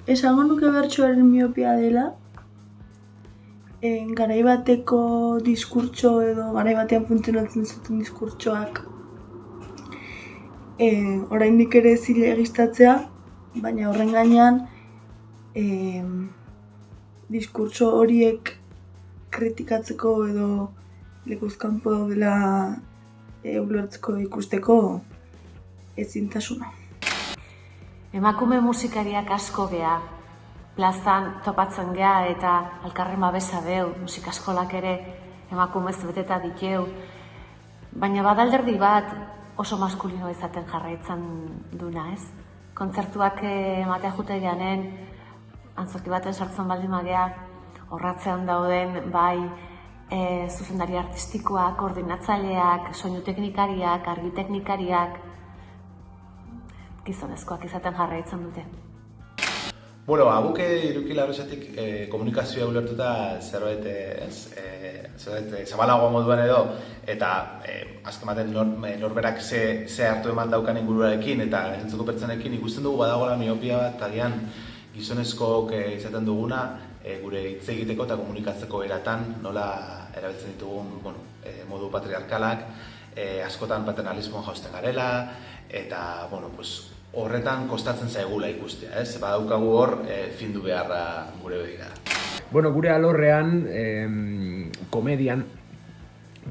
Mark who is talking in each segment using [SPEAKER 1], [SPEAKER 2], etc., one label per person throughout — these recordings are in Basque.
[SPEAKER 1] Esango nuke bertsoaren miopia dela, garai bateko diskurtso edo garai batean funtzionatzen zuten diskurtsoak oraindik ere zilegistatzea, baina horren gainean diskurtso horiek kritikatzeko edo lekuz kanpo dela ulertzeko ikusteko ezintasuna.
[SPEAKER 2] Emakume musikariak asko gea, plazan topatzen gea eta alkarren babesa deu, musika eskolak ere emakumez beteta diteu, baina badalderdi bat oso maskulino izaten jarraitzen duna, ez? Kontzertuak ematea jute geanen, antzoki baten sartzen baldin magea, horratzean dauden bai zuzendari artistikoak, koordinatzaileak, soinu teknikariak, argi teknikariak, gizonezkoak izaten jarraitzen dute.
[SPEAKER 3] Bueno, abuke iruki larrosatik komunikazioa ulertuta zerbait zabalagoa moduan edo, eta azken baten norberak ze hartu eman daukan ingururarekin eta entzuko pertsonekin ikusten dugu badagoela miopia bat, agian gizonezkoak izaten duguna gure hitz egiteko eta komunikatzeko eratan nola erabiltzen ditugun modu patriarkalak, askotan paternalismoan jausten garela, eta horretan kostatzen zaigula ikustea, ez? Badaukagu hor findu beharra gure begira.
[SPEAKER 4] Gure alorrean, komedian,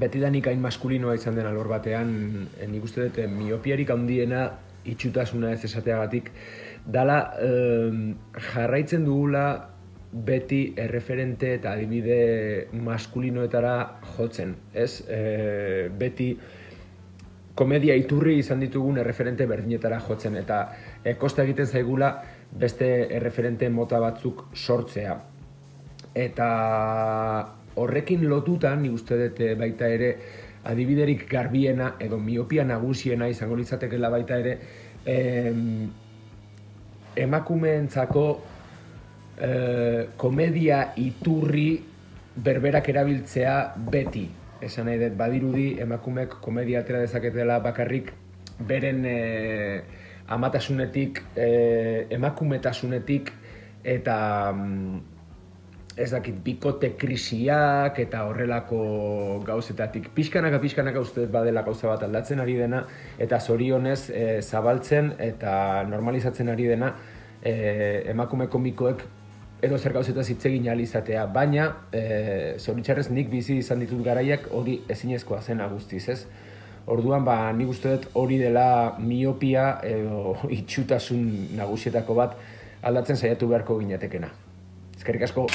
[SPEAKER 4] betidanik hain maskulinoa izan den alor batean, nik uste dut miopiarik handiena itxutasuna ez esateagatik, dala jarraitzen dugula beti erreferente eta adibide maskulinoetara jotzen, ez? Beti komedia iturri izan ditugun erreferente berdinetara jotzen eta kosta egiten zaigula beste erreferente mota batzuk sortzea. Eta horrekin lotuta, nik uste dut baita ere adibiderik garbiena edo miopia nagusiena izango litzatekeela baita ere emakumeentzako komedia iturri berberak erabiltzea beti. Esan nahi dut, badirudi emakumeek komedia atera dezaketela bakarrik beren amatasunetik, emakumetasunetik eta ez dakit bikote krisiak eta horrelako gauzetatik. Pixkanaka uste dut badela gauza bat aldatzen ari dena eta zorionez zabaltzen eta normalizatzen ari dena emakume komikoek edo zer gauzetaz hitz egin ahal izatea, baina zoritxarrez nik bizi izan ditut garaiak hori ezinezkoa zena guztiz, ez? Orduan, nik uste dut hori dela miopia edo itxutasun nagusietako bat aldatzen saiatu beharko ginatekena. Eskerrik asko.